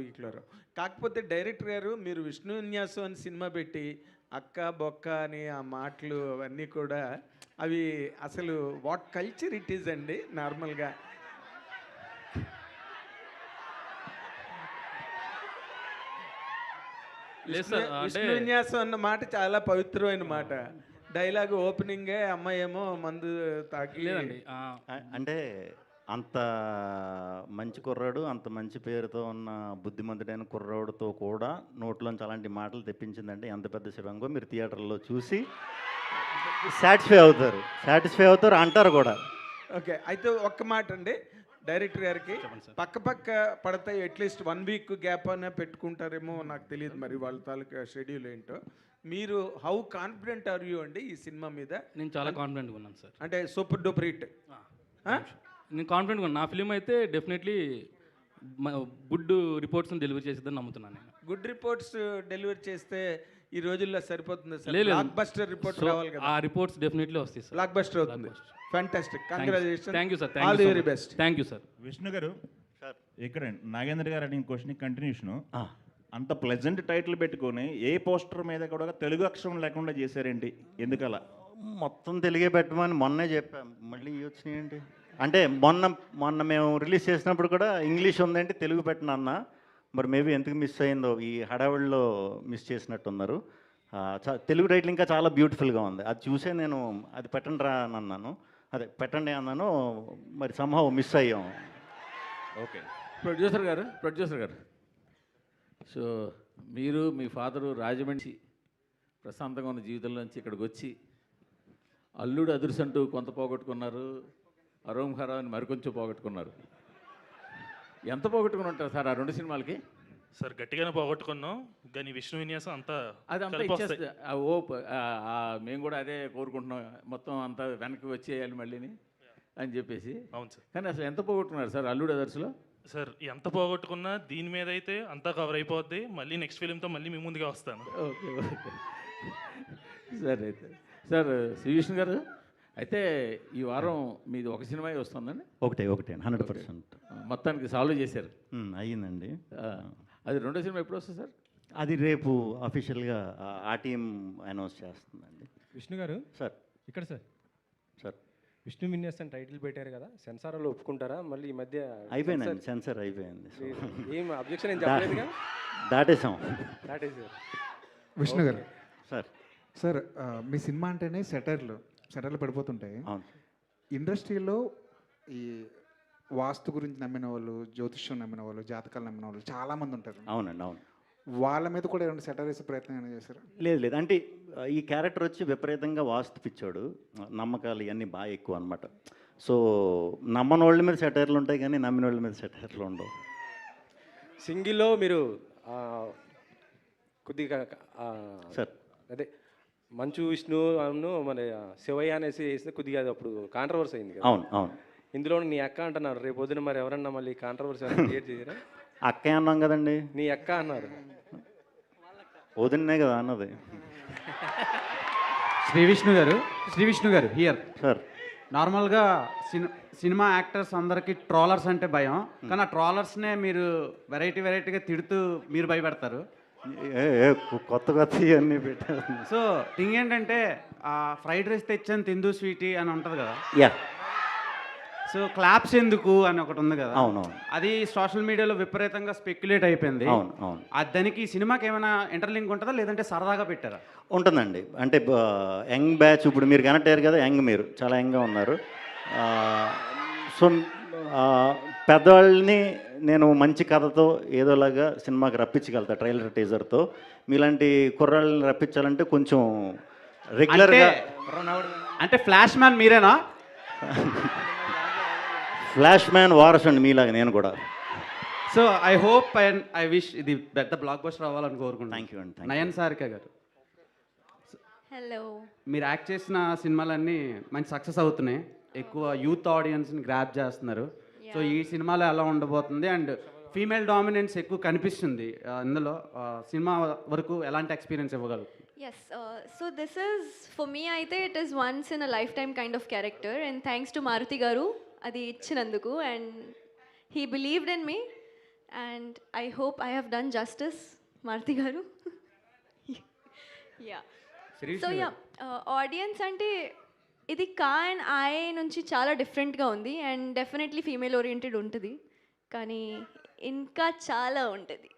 వీక్లో కాకపోతే డైరెక్టర్ గారు మీరు విష్ణు విన్యాసం అని సినిమా పెట్టి అక్క బొక్క అని ఆ మాటలు అవన్నీ కూడా అవి అసలు వాట్ కల్చర్ ఇట్ ఈజ్ అండి నార్మల్గా. విష్ణు విన్యాసం అన్న మాట చాలా పవిత్రమైన మాట. డైలాగ్ ఓపెనింగే అమ్మాయి ఏమో మందు తాకి లేదండి. అంటే అంత మంచి కుర్రాడు, అంత మంచి పేరుతో ఉన్న బుద్ధిమంతుడైన కుర్రాడుతో కూడా నోట్లోంచి అలాంటి మాటలు తెప్పించిందంటే ఎంత పెద్ద శివంగో మీరు థియేటర్లో చూసి సాటిస్ఫై అవుతారు అంటారు కూడా. ఓకే, అయితే ఒక్క మాట అండి డైరెక్టర్ గారికి, పక్క పక్క పడతాయి అట్లీస్ట్ 1 వీక్ గ్యాప్ అనే పెట్టుకుంటారేమో నాకు తెలియదు, మరి వాళ్ళ తాలూకా షెడ్యూల్ ఏంటో. మీరు హౌ కాన్ఫిడెంట్ ఆర్ యూ అండి ఈ సినిమా మీద? నేను చాలా కాన్ఫిడెంట్గా ఉన్నాను సార్. అంటే సూపర్ డూపర్ హిట్. నేను కాన్ఫిడెంట్గా ఉన్నాను. నా ఫిలిం అయితే డెఫినెట్లీ గుడ్ రిపోర్ట్స్ని డెలివరీ చేసేదని నమ్ముతున్నాను నేను. గుడ్ రిపోర్ట్స్ డెలివరీ చేస్తే ఈ రోజుల్లో సరిపోతుంది సార్. లేదు, బ్లాక్ బస్టర్ రిపోర్ట్ రావాలి కదా. ఆ రిపోర్ట్స్ డెఫినెట్లీ వస్తాయి సార్. బ్లాక్ బస్టర్ అవుతుంది. Fantastic, congratulations. Thank you sir. All the very best. Thank you sir. Vishnu గారు, ఇక్కడ నాగేంద్ర గారు అడిగిన క్వశ్చన్ కంటిన్యూషన్. అంత ప్లెజెంట్ టైటిల్ పెట్టుకొని ఏ పోస్టర్ మీద కూడా తెలుగు అక్షరం లేకుండా చేశారేంటి, ఎందుకలా? మొత్తం తెలుగే పెట్టమని మొన్నే చెప్పాం, మళ్ళీ వచ్చినాయండి. అంటే మొన్న మేము రిలీజ్ చేసినప్పుడు కూడా ఇంగ్లీష్ ఉందంటే తెలుగు పెట్టిన అన్న, మరి మేబీ ఎందుకు మిస్ అయిందో ఈ హడావిడిలో మిస్ చేసినట్టున్నారు. తెలుగు టైటిల్ ఇంకా చాలా బ్యూటిఫుల్గా ఉంది. అది చూసే నేను అది పెట్టండి రా అని అన్నాను, అదే పెట్టండి అన్నాను, మరి సంహవ్ మిస్ అయ్యాం. ఓకే, ప్రొడ్యూసర్ గారు, సో మీరు మీ ఫాదరు రాజమండ్రి ప్రశాంతంగా ఉన్న జీవితంలోంచి ఇక్కడికి వచ్చి అల్లుడు అదుర్సంటూ కొంత పోగొట్టుకున్నారు, అరోంహరావుని మరికొంచెం పోగొట్టుకున్నారు. ఎంత పోగొట్టుకుని ఉంటారు సార్ ఆ 2 సినిమాలకి? సార్ గట్టిగానే పోగొట్టుకున్నాం, కానీ విష్ణు విన్యాసం అంతా అదంతా ఇచ్చేస్తే మేము కూడా అదే కోరుకుంటున్నాం, మొత్తం అంతా వెనక్కి వచ్చేయాలి మళ్ళీని అని చెప్పేసి. అవును సార్. కానీ అసలు ఎంత పోగొట్టుకున్నారు సార్ అల్లుడు అదర్స్లో? సార్ ఎంత పోగొట్టుకున్నా దీని మీద అయితే అంతా కవర్ అయిపోద్ది. మళ్ళీ నెక్స్ట్ ఫిలింతో మళ్ళీ మీ ముందుగా వస్తాను. Okay sir. అయితే సార్ శ్రీ విష్ణు గారు, అయితే ఈ వారం మీది ఒక సినిమా వస్తుందండి? ఒకటే 100%. మొత్తానికి సాల్వ్ చేశారు. అయ్యిందండి. అది 2వ సినిమా ఎప్పుడు వస్తుంది సార్? అది రేపు అఫీషియల్గా ఆ టీం అనౌన్స్ చేస్తుందండి. విష్ణు గారు సార్. ఇక్కడ సార్ విష్ణు విన్యాస్ అని టైటిల్ పెట్టారు కదా, సెన్సార్లో ఒప్పుకుంటారా? మళ్ళీ ఈ మధ్య అయిపోయిందండి, సెన్సార్ అయిపోయింది. ఏం అబ్జెక్షన్ ఏం చెప్పలేదుగా? దాటేసాం. విష్ణు గారు సార్, సార్ మీ సినిమా అంటేనే సెటర్లు పడిపోతుంటాయి. ఇండస్ట్రీలో ఈ వాస్తు గురించి నమ్మిన వాళ్ళు, జ్యోతిష్యం నమ్మిన వాళ్ళు, జాతకాలు నమ్మిన వాళ్ళు చాలామంది ఉంటారు. అవునండి, అవును. వాళ్ళ మీద కూడా ఏమైనా సెటర్ వేసే ప్రయత్నం ఏమైనా చేశారు? లేదు, అంటే ఈ క్యారెక్టర్ వచ్చి విపరీతంగా వాస్తు పిచ్చాడు, నమ్మకాలు ఇవన్నీ బాగా ఎక్కువ అనమాట. సో నమ్మని వాళ్ళ మీద సెటైర్లు ఉంటాయి కానీ నమ్మిన వాళ్ళ మీద సెటైర్లు ఉండవు. సింగిల్లో మీరు కొద్దిగా సార్ అదే మంచు విష్ణు అను మన శివయ్య అనేసి వేసిన కొద్దిగా అది అప్పుడు కాంట్రవర్సీ అయింది కదా. అవును. ఇందులో నీ అక్క అంటున్నారు, రేపు పొద్దున మరి ఎవరన్నా మళ్ళీ కాంట్రవర్సీ క్రియేట్ చేశారా? అక్కే అన్నాం కదండి. నీ అక్క అన్నారు. వదిన్నే కదా అన్నది. శ్రీ విష్ణు గారు హియర్ సార్. నార్మల్గా సినిమా యాక్టర్స్ అందరికీ ట్రోలర్స్ అంటే భయం, కానీ ఆ ట్రోలర్స్నే మీరు వెరైటీగా తిడుతూ మీరు భయపెడతారు. కొత్త ఇవన్నీ పెట్టారు. సో థింగ్ ఏంటంటే ఫ్రైడ్ రైస్ తెచ్చాను తిందు స్వీటీ అని ఉంటుంది కదా. యా. సో క్లాప్స్ ఎందుకు అని ఒకటి ఉంది కదా. అవునవును. అది సోషల్ మీడియాలో విపరీతంగా స్పెక్యులేట్ అయిపోయింది. అవును. దానికి ఈ సినిమాకి ఏమైనా ఇంటర్లింక్ ఉంటుందా, లేదంటే సరదాగా పెట్టారా? ఉంటుందండి. అంటే యంగ్ బ్యాచ్, ఇప్పుడు మీరు కనెక్ట్ అయ్యారు కదా, మీరు చాలా యంగ్గా ఉన్నారు. సో పెద్దవాళ్ళని నేను మంచి కథతో ఏదోలాగా సినిమాకి రప్పించగలుగుతా ట్రైలర్ టీజర్తో. మీలాంటి కుర్రాళ్ళని రప్పించాలంటే కొంచెం రెగ్యులర్గా. అంటే ఫ్లాష్ మ్యాన్ మీరేనా? ఫ్లాష్ మ్యాన్ వారసు అండి మీలాగా నేను కూడా. So I hope and I wish ఇది పెద్ద బ్లాక్ బస్టర్ అవ్వాలని కోరుకుంటున్నాను. థ్యాంక్ యూ అండి. నయన్ సారిక గారు, హలో. మీరు యాక్ట్ చేసిన సినిమాలన్నీ మంచి సక్సెస్ అవుతున్నాయి, ఎక్కువ యూత్ ఆడియన్స్ని గ్రాప్ చేస్తున్నారు. సో ఈ సినిమాలో ఎలా ఉండబోతుంది? అండ్ ఫీమేల్ డామినెన్స్ ఎక్కువ కనిపిస్తుంది ఇందులో. సినిమా వరకు ఎలాంటి ఎక్స్పీరియన్స్ ఇవ్వగలరు? Yes, so this is, for me, I think it is once in a lifetime kind of character, and thanks to Maruti Garu, adi ichinanduku, and he believed in me, and I hope I have done justice Maruti garu. Yeah so yeah audience అంటే ఇది కా and I నుంచి చాలా డిఫరెంట్గా ఉంది and definitely female oriented ఉంటుంది, కానీ ఇంకా చాలా ఉంటుంది.